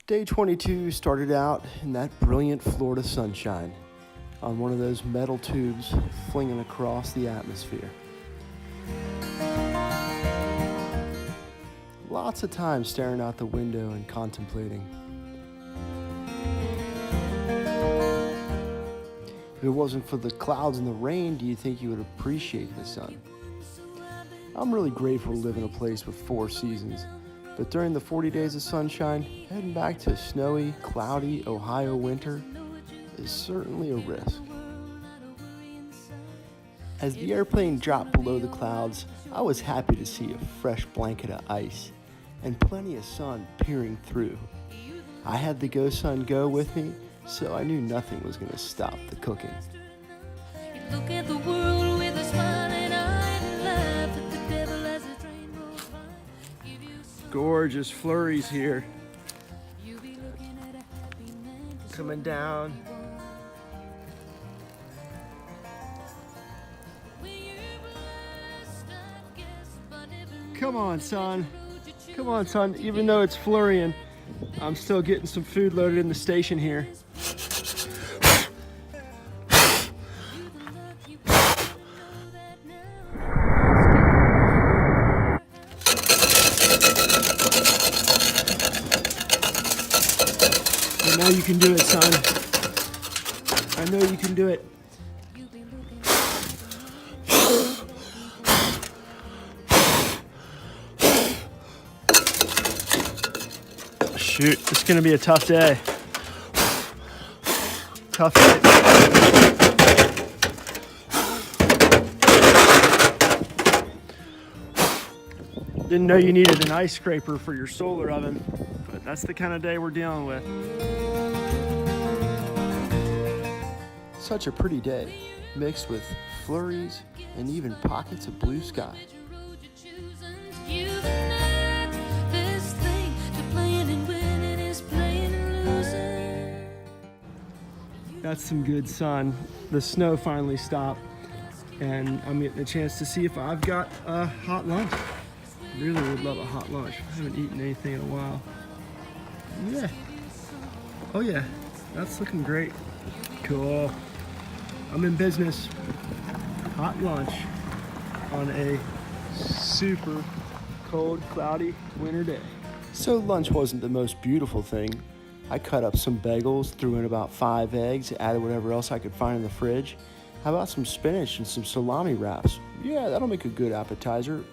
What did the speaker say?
Day 22 started out in that brilliant Florida sunshine on one of those metal tubes flinging across the atmosphere. Lots of time staring out the window and contemplating. If it wasn't for the clouds and the rain, do you think you would appreciate the sun? I'm really grateful to live in a place with 4 seasons, but during the 40 days of sunshine, heading back to snowy, cloudy Ohio winter is certainly a risk. As the airplane dropped below the clouds, I was happy to see a fresh blanket of ice and plenty of sun peering through. I had the Go Sun Go with me, so I knew nothing was going to stop the cooking. Look at the world with a smiling eye and laugh at the devil as the train rolls by. Gorgeous flurries here. Coming down. Come on, son. Come on, son. Even though it's flurrying, I'm still getting some food loaded in the station here. I know you can do it, son. I know you can do it. Shoot, it's gonna be a tough day. Tough day. Didn't know you needed an ice scraper for your solar oven, but that's the kind of day we're dealing with. Such a pretty day, mixed with flurries and even pockets of blue sky. That's some good sun. The snow finally stopped, and I'm getting a chance to see if I've got a hot lunch. Really would love a hot lunch. I haven't eaten anything in a while. Yeah. Oh yeah, that's looking great. Cool. I'm in business. Hot lunch on a super cold, cloudy winter day. So lunch wasn't the most beautiful thing. I cut up some bagels, threw in about 5 eggs, added whatever else I could find in the fridge. How about some spinach and some salami wraps? Yeah, that'll make a good appetizer.